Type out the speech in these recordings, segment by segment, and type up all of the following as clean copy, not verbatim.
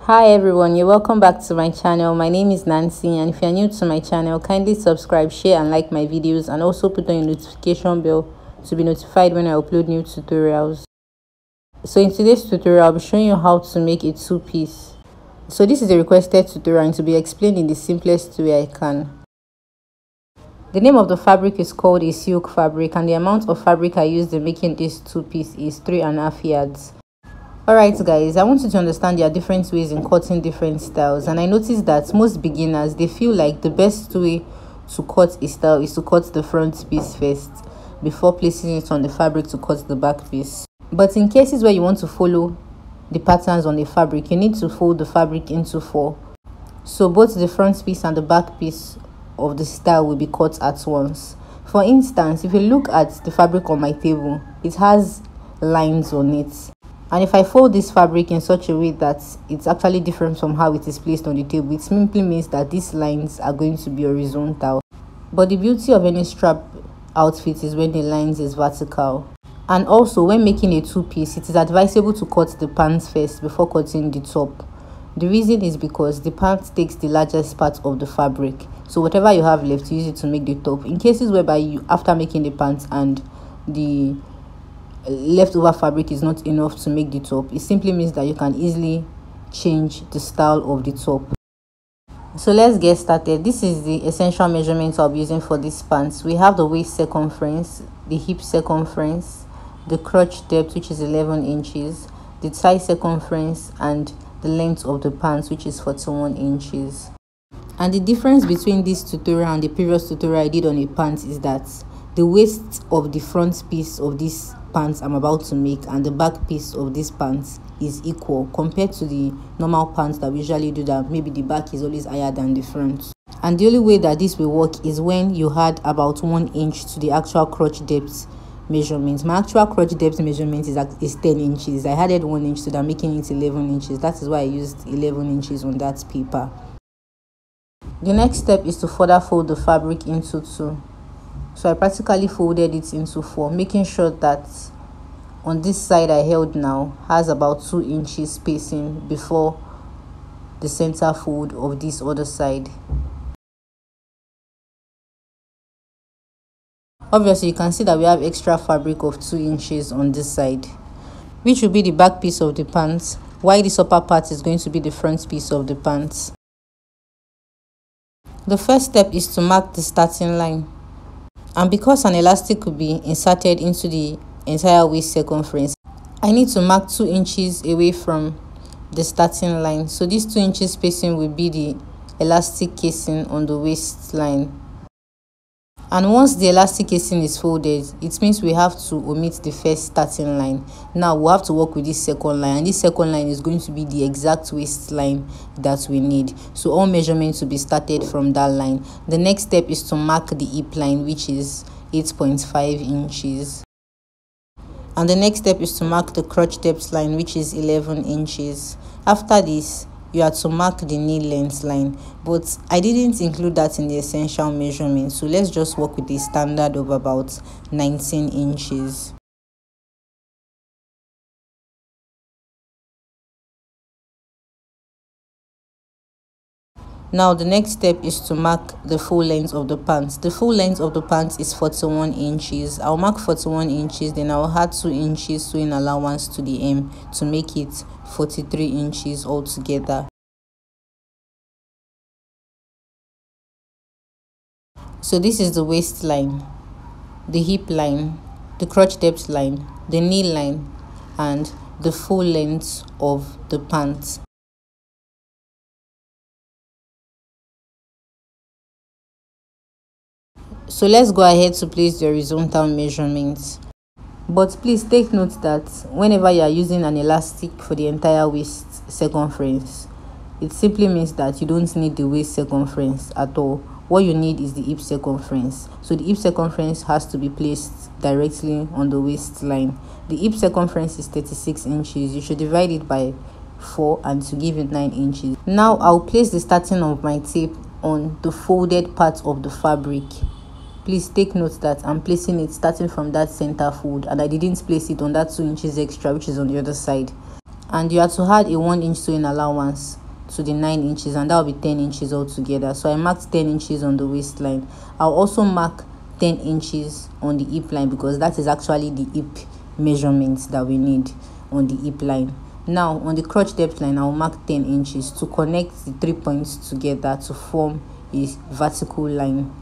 Hi everyone, you're welcome back to my channel. My name is Nancy, and if you're new to my channel, kindly subscribe, share and like my videos, and also put on your notification bell to be notified when I upload new tutorials. So in today's tutorial, I'll be showing you how to make a two-piece. So this is a requested tutorial and to be explained in the simplest way I can. The name of the fabric is called a silk fabric, and the amount of fabric I used in making this two-piece is 3.5 yards. Alright guys, I want you to understand there are different ways in cutting different styles, and I noticed that most beginners, they feel like the best way to cut a style is to cut the front piece first before placing it on the fabric to cut the back piece. But in cases where you want to follow the patterns on the fabric, you need to fold the fabric into 4. So both the front piece and the back piece of the style will be cut at once. For instance, if you look at the fabric on my table, it has lines on it. And if I fold this fabric in such a way that it's actually different from how it is placed on the table, it simply means that these lines are going to be horizontal. But the beauty of any strap outfit is when the lines is vertical. And also, when making a two-piece, it is advisable to cut the pants first before cutting the top. The reason is because the pants takes the largest part of the fabric. So whatever you have left, use it to make the top. In cases whereby you, after making the pants and the leftover fabric is not enough to make the top, it simply means that you can easily change the style of the top. So let's get started. This is the essential measurements I'll be using for these pants. We have the waist circumference, the hip circumference, the crotch depth, which is 11 inches, the thigh circumference, and the length of the pants, which is 41 inches. And the difference between this tutorial and the previous tutorial I did on a pant is that the waist of the front piece of this pants I'm about to make and the back piece of this pants is equal, compared to the normal pants that we usually do that maybe the back is always higher than the front. And the only way that this will work is when you add about 1 inch to the actual crotch depth measurement. My actual crotch depth measurement is 10 inches. I added 1 inch to that, making it 11 inches. That is why I used 11 inches on that paper. The next step is to further fold the fabric into 2. So I practically folded it into 4, making sure that on this side I held now has about 2 inches spacing before the center fold of this other side. Obviously, you can see that we have extra fabric of 2 inches on this side, which will be the back piece of the pants, while this upper part is going to be the front piece of the pants. The first step is to mark the starting line. And because an elastic could be inserted into the entire waist circumference, I need to mark 2 inches away from the starting line. So this 2 inches spacing will be the elastic casing on the waistline. And once the elastic casing is folded, it means we have to omit the first starting line. Now we'll have to work with this second line, and this second line is going to be the exact waistline that we need. So all measurements will be started from that line. The next step is to mark the hip line, which is 8.5 inches. And the next step is to mark the crotch depth line, which is 11 inches. After this, you have to mark the knee length line, but I didn't include that in the essential measurement, so let's just work with the standard of about 19 inches. Now the next step is to mark the full length of the pants. The full length of the pants is 41 inches. I'll mark 41 inches, then I'll add 2 inches sewing allowance to the hem to make it 43 inches altogether. So this is the waistline, the hip line, the crotch depth line, the knee line, and the full length of the pants. So let's go ahead to place the horizontal measurements. But please take note that whenever you are using an elastic for the entire waist circumference, it simply means that you don't need the waist circumference at all. What you need is the hip circumference. So the hip circumference has to be placed directly on the waistline. The hip circumference is 36 inches. You should divide it by 4 and to give it 9 inches. Now I'll place the starting of my tape on the folded part of the fabric. Please take note that I'm placing it starting from that center fold, and I didn't place it on that 2 inches extra which is on the other side. and you have to add a 1 inch sewing allowance to the 9 inches, and that will be 10 inches altogether. So I marked 10 inches on the waistline. I'll also mark 10 inches on the hip line, because that is actually the hip measurements that we need on the hip line. Now on the crotch depth line, I'll mark 10 inches to connect the 3 points together to form a vertical line.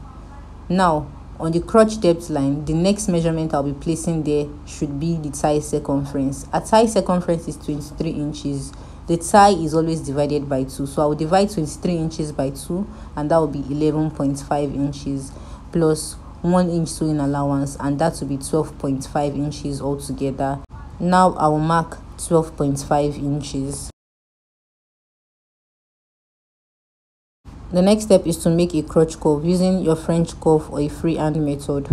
Now on the crotch depth line, the next measurement I'll be placing there should be the thigh circumference. A thigh circumference is 23 inches. The thigh is always divided by 2, so I will divide 23 inches by 2, and that will be 11.5 inches plus 1 inch sewing allowance, and that will be 12.5 inches altogether. Now I will mark 12.5 inches. The next step is to make a crotch curve using your French curve or a freehand method.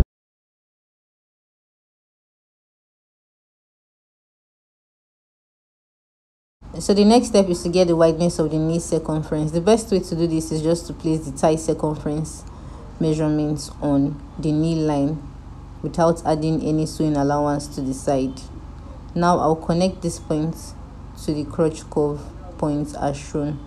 So the next step is to get the wideness of the knee circumference. The best way to do this is just to place the thigh circumference measurements on the knee line without adding any sewing allowance to the side. Now I'll connect this point to the crotch curve point as shown.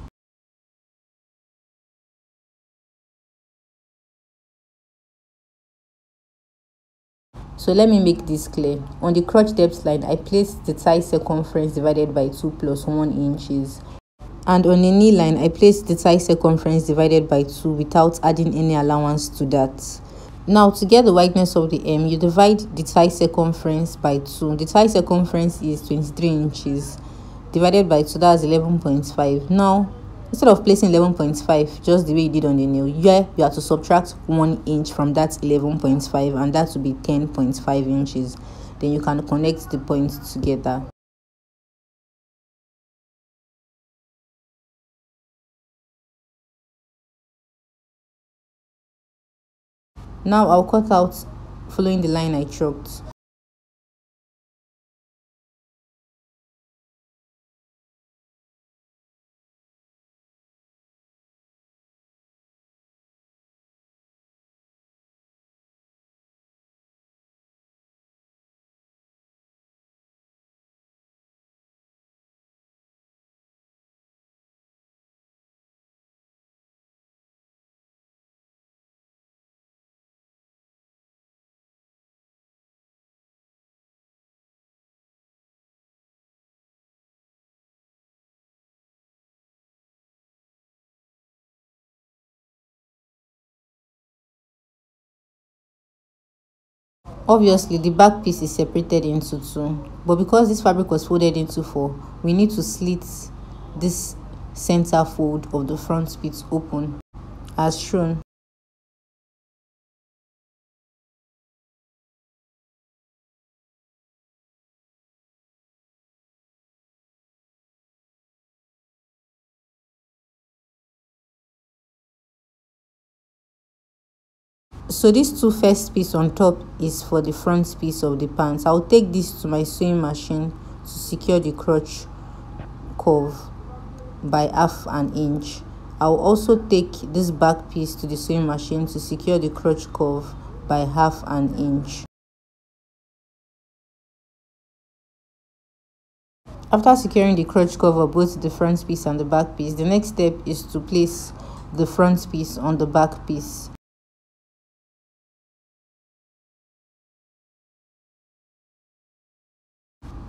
So let me make this clear. On the crotch depth line, I placed the thigh circumference divided by 2 plus 1 inches. And on the knee line, I placed the thigh circumference divided by 2 without adding any allowance to that. Now to get the wideness of the hem, you divide the thigh circumference by 2. The thigh circumference is 23 inches. Divided by 2, that's 11.5. Now, instead of placing 11.5 just the way you did on the nail, you have to subtract 1 inch from that 11.5, and that will be 10.5 inches. Then you can connect the points together. Now I'll cut out following the line I chalked. Obviously, the back piece is separated into 2, but because this fabric was folded into 4, we need to slit this center fold of the front piece open as shown. So this 2 first piece on top is for the front piece of the pants. I'll take this to my sewing machine to secure the crotch curve by half an inch. I'll also take this back piece to the sewing machine to secure the crotch curve by half an inch. After securing the crotch curve of both the front piece and the back piece, the next step is to place the front piece on the back piece.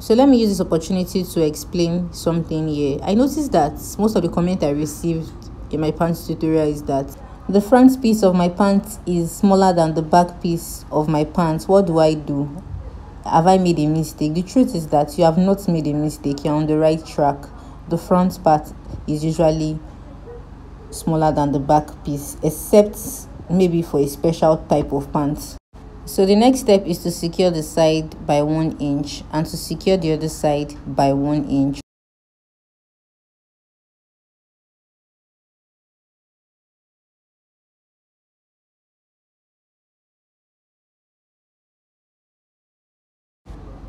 So let me use this opportunity to explain something here. I noticed that most of the comment I received in my pants tutorial is that the front piece of my pants is smaller than the back piece of my pants. What do I do? Have I made a mistake? The truth is that you have not made a mistake. You're on the right track. The front part is usually smaller than the back piece, except maybe for a special type of pants. So the next step is to secure the side by 1 inch and to secure the other side by 1 inch.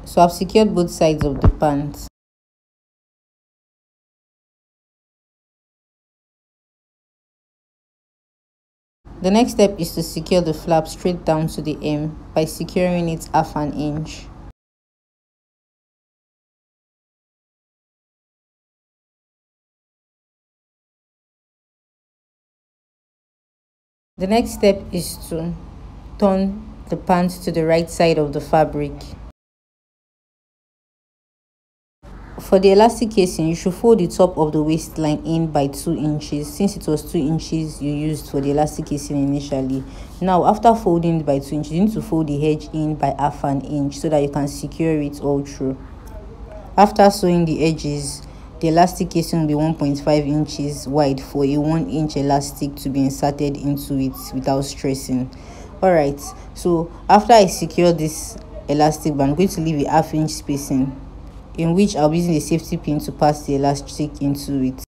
So I've secured both sides of the pants. The next step is to secure the flap straight down to the hem by securing it half an inch. The next step is to turn the pants to the right side of the fabric. For the elastic casing, you should fold the top of the waistline in by 2 inches, since it was 2 inches you used for the elastic casing initially. Now, after folding it by 2 inches, you need to fold the edge in by half an inch so that you can secure it all through. After sewing the edges, the elastic casing will be 1.5 inches wide for a 1-inch elastic to be inserted into it without stressing. Alright, so after I secure this elastic band, I'm going to leave a half-inch spacing, in which I'll be using a safety pin to pass the elastic into it.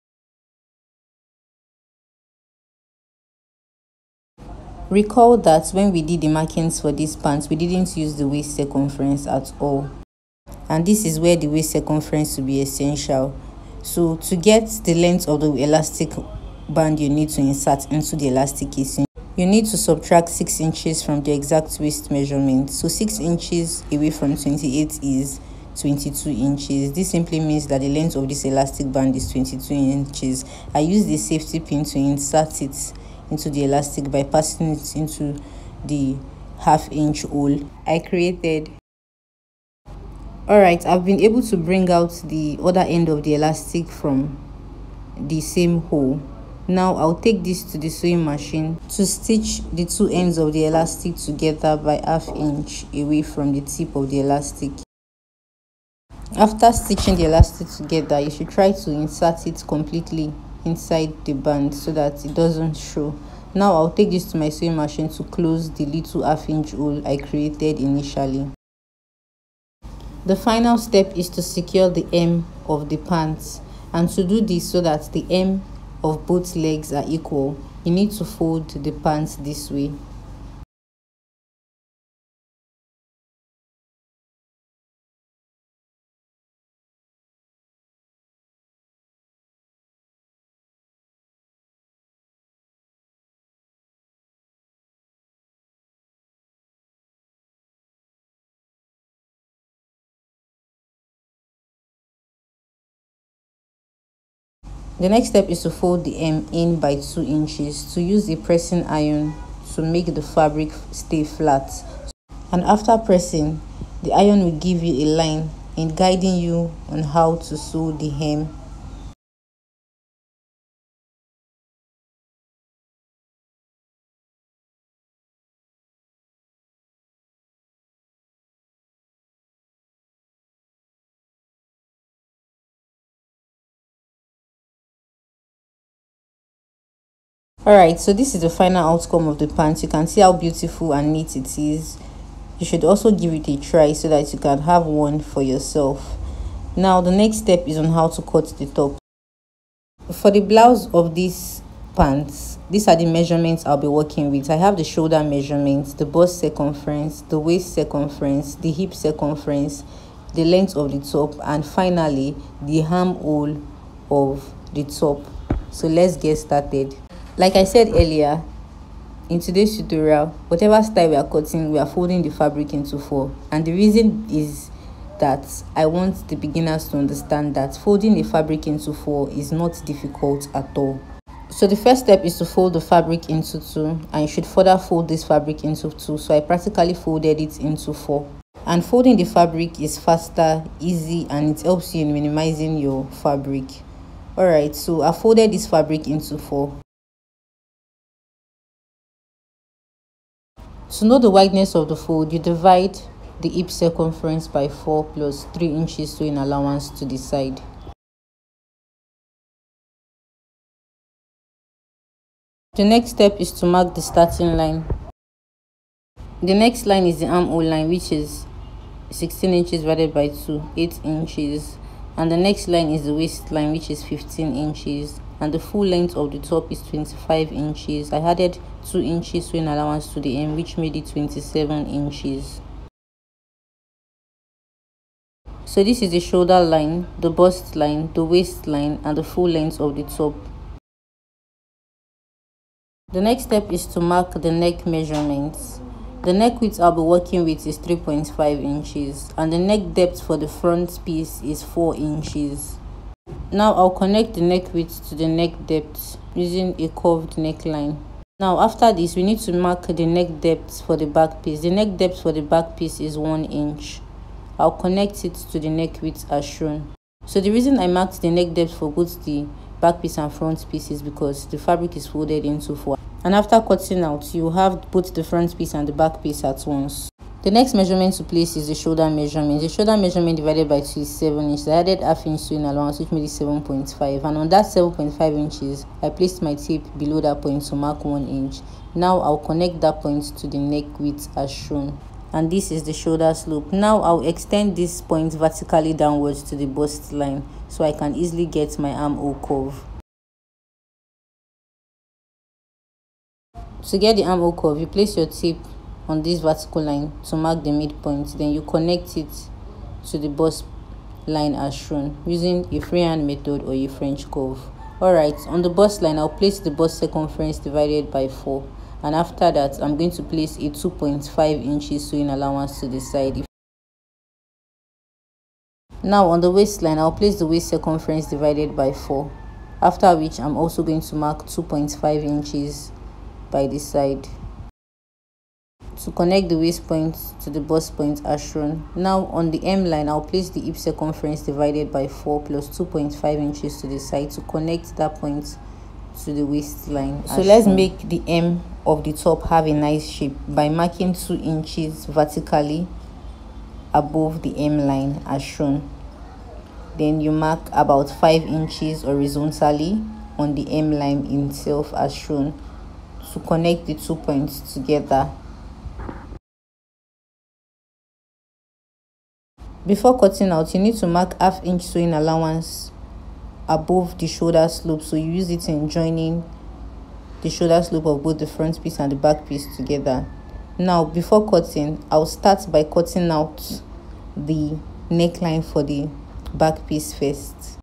Recall that when we did the markings for these pants, we didn't use the waist circumference at all. And this is where the waist circumference will be essential. So to get the length of the elastic band you need to insert into the elastic casing, you need to subtract 6 inches from the exact waist measurement. So 6 inches away from 28 is 22 inches. This simply means that the length of this elastic band is 22 inches. I use the safety pin to insert it into the elastic by passing it into the half-inch hole I created. Alright, I've been able to bring out the other end of the elastic from the same hole. Now I'll take this to the sewing machine to stitch the 2 ends of the elastic together by half-inch away from the tip of the elastic. After stitching the elastic together, you should try to insert it completely inside the band so that it doesn't show. Now I'll take this to my sewing machine to close the little half-inch hole I created initially. The final step is to secure the hem of the pants, and to do this so that the hem of both legs are equal, you need to fold the pants this way. The next step is to fold the hem in by 2 inches to use a pressing iron to make the fabric stay flat. And after pressing, the iron will give you a line in guiding you on how to sew the hem. Alright, so this is the final outcome of the pants. You can see how beautiful and neat it is. You should also give it a try so that you can have one for yourself. Now the next step is on how to cut the top. For the blouse of these pants, these are the measurements I'll be working with. I have the shoulder measurements, the bust circumference, the waist circumference, the hip circumference, the length of the top, and finally the armhole of the top. So let's get started. Like I said earlier, in today's tutorial, whatever style we are cutting, we are folding the fabric into 4. And the reason is that I want the beginners to understand that folding a fabric into 4 is not difficult at all. So the first step is to fold the fabric into 2, and you should further fold this fabric into 2. So I practically folded it into 4. And folding the fabric is faster, easy, and it helps you in minimizing your fabric. Alright, so I folded this fabric into 4. To know the wideness of the fold, you divide the hip circumference by 4 plus 3 inches sewing allowance to the side. The next step is to mark the starting line. The next line is the armhole line, which is 16 inches divided by 2, 8 inches. And the next line is the waistline, which is 15 inches. And the full length of the top is 25 inches. I added 2 inches sewing allowance to the hem, which made it 27 inches. So this is the shoulder line, the bust line, the waistline, and the full length of the top. The next step is to mark the neck measurements. The neck width I'll be working with is 3.5 inches, and the neck depth for the front piece is 4 inches. Now I'll connect the neck width to the neck depth using a curved neckline. Now after this, we need to mark the neck depth for the back piece. The neck depth for the back piece is 1 inch. I'll connect it to the neck width as shown. So the reason I marked the neck depth for both the back piece and front piece is because the fabric is folded into 4. And after cutting out, you have both the front piece and the back piece at once. The next measurement to place is the shoulder measurement. The shoulder measurement divided by 2 is 7 inches. I added half inch sewing allowance, which made it 7.5. And on that 7.5 inches, I placed my tape below that point to mark 1 inch. Now I'll connect that point to the neck width as shown. And this is the shoulder slope. Now I'll extend this point vertically downwards to the bust line so I can easily get my armhole curve. To get the armhole curve, you place your tape on this vertical line to mark the midpoint, then you connect it to the bust line as shown using a freehand method or a French curve. Alright, on the bust line, I'll place the bust circumference divided by 4, and after that I'm going to place a 2.5 inches sewing allowance to the side. Now on the waistline, I'll place the waist circumference divided by 4, after which I'm also going to mark 2.5 inches by the side to connect the waist point to the bust point as shown. Now on the M line, I'll place the hip circumference divided by 4 plus 2.5 inches to the side to connect that point to the waistline. So let's make the M of the top have a nice shape by marking 2 inches vertically above the M line as shown. Then you mark about 5 inches horizontally on the M line itself as shown to connect the 2 points together. Before cutting out, you need to mark half inch sewing allowance above the shoulder slope, so you use it in joining the shoulder slope of both the front piece and the back piece together. Now before cutting, I'll start by cutting out the neckline for the back piece first.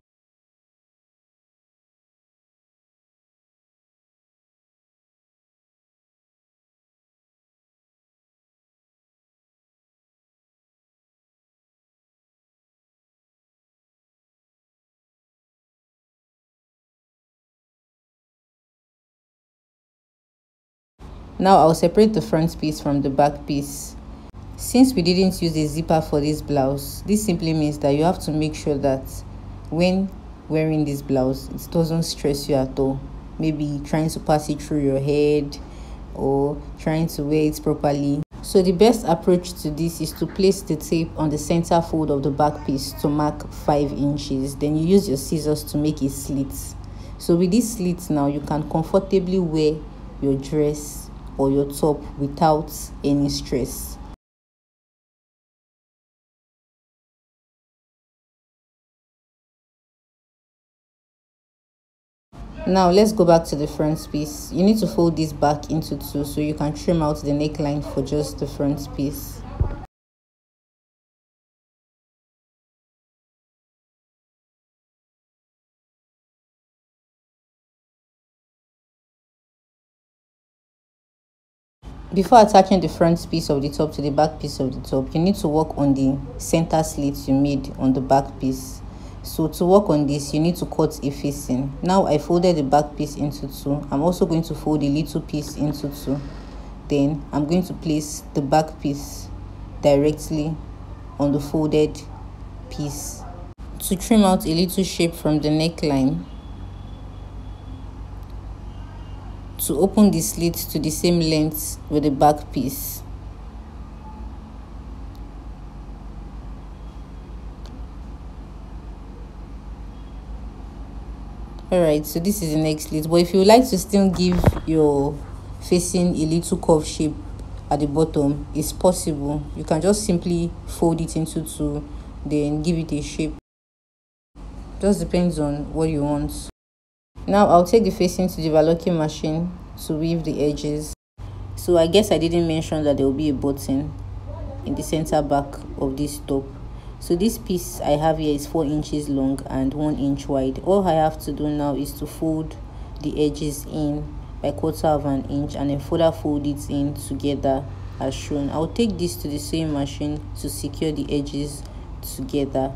Now I'll separate the front piece from the back piece. Since we didn't use a zipper for this blouse, this simply means that you have to make sure that when wearing this blouse, it doesn't stress you at all. Maybe trying to pass it through your head or trying to wear it properly. So the best approach to this is to place the tape on the center fold of the back piece to mark 5 inches. Then you use your scissors to make a slit. So with this slit now, you can comfortably wear your dress or your top without any stress. Now let's go back to the front piece. You need to fold this back into 2 so you can trim out the neckline for just the front piece. Before attaching the front piece of the top to the back piece of the top, you need to work on the center slit you made on the back piece. So to work on this, you need to cut a facing. Now I folded the back piece into 2. I'm also going to fold a little piece into 2. Then I'm going to place the back piece directly on the folded piece. To trim out a little shape from the neckline, to open the slit to the same length with the back piece. Alright, so this is the next slit, but if you would like to still give your facing a little curve shape at the bottom, it's possible. You can just simply fold it into 2, then give it a shape. Just depends on what you want. Now I'll take the facing to the overlocking machine to weave the edges. So I guess I didn't mention that there will be a button in the center back of this top. So this piece I have here is 4 inches long and 1 inch wide. All I have to do now is to fold the edges in by 1/4 of an inch and then further fold it in together as shown. I'll take this to the sewing machine to secure the edges together.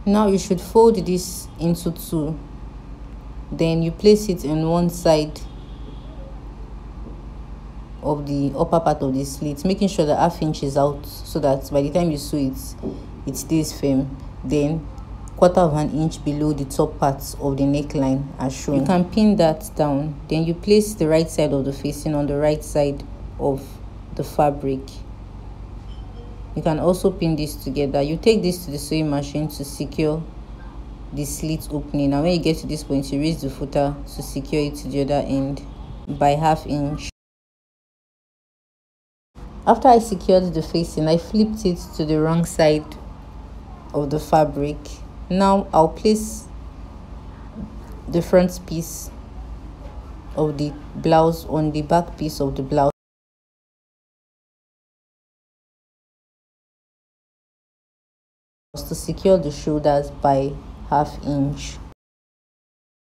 Now you should fold this into 2 Then you place it on one side of the upper part of the slit, making sure the half inch is out so that by the time you sew it, it stays firm. Then 1/4 of an inch below the top parts of the neckline as shown. You can pin that down. Then you place the right side of the facing on the right side of the fabric. You can also pin this together. You take this to the sewing machine to secure the slit opening, and when you get to this point, you raise the footer to secure it to the other end by 1/2 inch. After I secured the facing, I flipped it to the wrong side of the fabric. Now I'll place the front piece of the blouse on the back piece of the blouse to secure the shoulders by 1/2 inch.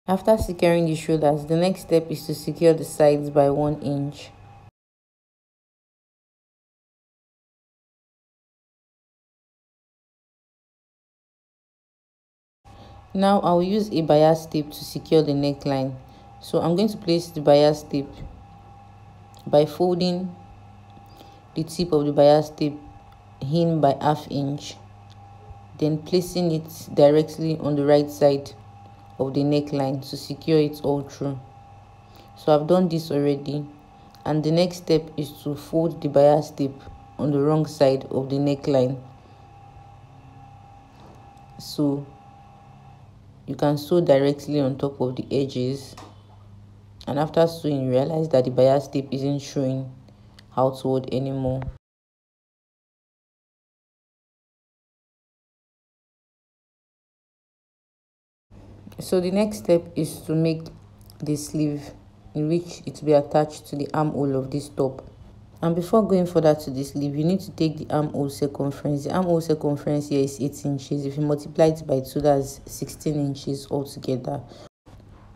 After securing the shoulders, the next step is to secure the sides by 1 inch. Now I will use a bias tape to secure the neckline. So I'm going to place the bias tape by folding the tip of the bias tape in by 1/2 inch, then placing it directly on the right side of the neckline to secure it all through. So I've done this already, and the next step is to fold the bias tape on the wrong side of the neckline, so you can sew directly on top of the edges. And after sewing, you realize that the bias tape isn't showing outward anymore. So the next step is to make the sleeve, in which it will be attached to the armhole of this top. And before going further to the sleeve, you need to take the armhole circumference. The armhole circumference here is 8 inches. If you multiply it by 2, that's 16 inches altogether.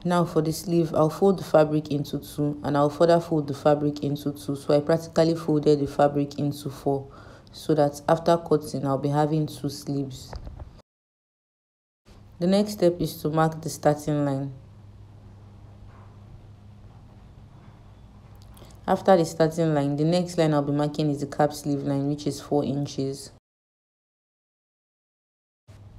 Now for the sleeve, I'll fold the fabric into 2, and I'll further fold the fabric into 2. So I practically folded the fabric into 4, so that after cutting, I'll be having 2 sleeves. The next step is to mark the starting line. After the starting line, the next line I'll be marking is the cap sleeve line, which is 4 inches.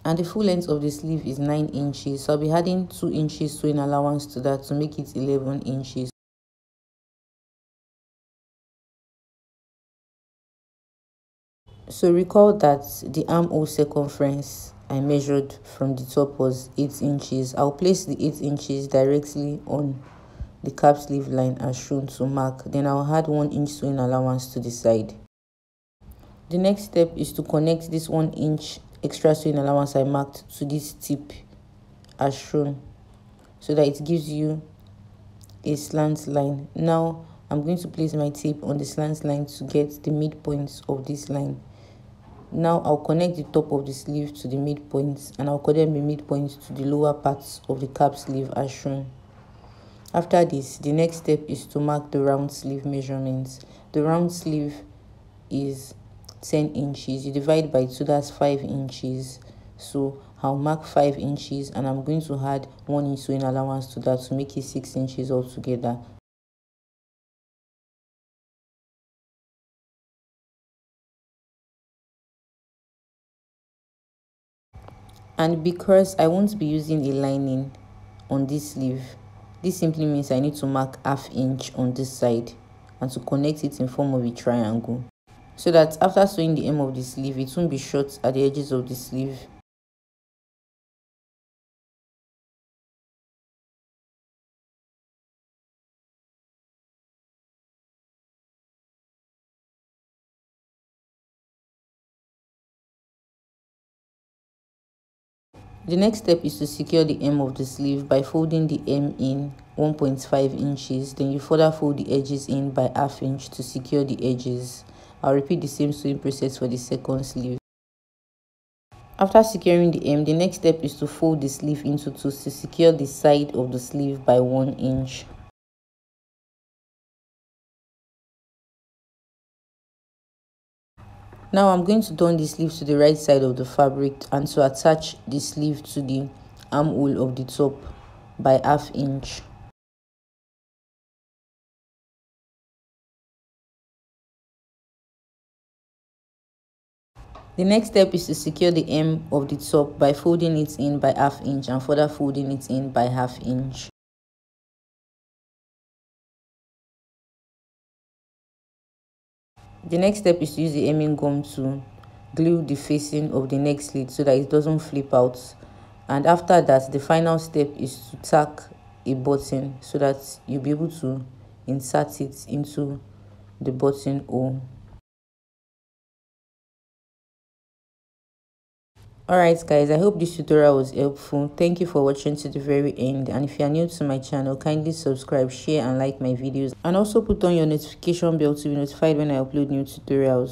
And the full length of the sleeve is 9 inches. So I'll be adding 2 inches sewing allowance to that to make it 11 inches. So recall that the armhole circumference I measured from the top was 8 inches. I'll place the 8 inches directly on the cap sleeve line as shown to mark. Then I'll add 1 inch sewing allowance to the side. The next step is to connect this 1 inch extra sewing allowance I marked to this tip as shown, so that it gives you a slant line. Now I'm going to place my tape on the slant line to get the midpoints of this line. Now I'll connect the top of the sleeve to the midpoints, and I'll connect the midpoints to the lower parts of the cap sleeve as shown. After this, the next step is to mark the round sleeve measurements. The round sleeve is 10 inches. You divide by 2, that's 5 inches. So I'll mark 5 inches, and I'm going to add 1 inch sewing allowance to that to make it 6 inches altogether. And because I won't be using a lining on this sleeve, this simply means I need to mark 1/2 inch on this side and to connect it in form of a triangle, so that after sewing the hem of the sleeve, it won't be short at the edges of the sleeve. The next step is to secure the hem of the sleeve by folding the hem in 1.5 inches. Then you further fold the edges in by 1/2 inch to secure the edges. I'll repeat the same sewing process for the second sleeve. After securing the hem, the next step is to fold the sleeve into 2 to secure the side of the sleeve by 1 inch. Now I'm going to turn the sleeve to the right side of the fabric and to attach the sleeve to the armhole of the top by 1/2 inch. The next step is to secure the hem of the top by folding it in by 1/2 inch and further folding it in by 1/2 inch. The next step is to use the hemming gum to glue the facing of the neck slit so that it doesn't flip out. And after that, the final step is to tack a button so that you'll be able to insert it into the button hole. Alright guys, I hope this tutorial was helpful. Thank you for watching to the very end, and if you are new to my channel, kindly subscribe, share and like my videos, and also put on your notification bell to be notified when I upload new tutorials.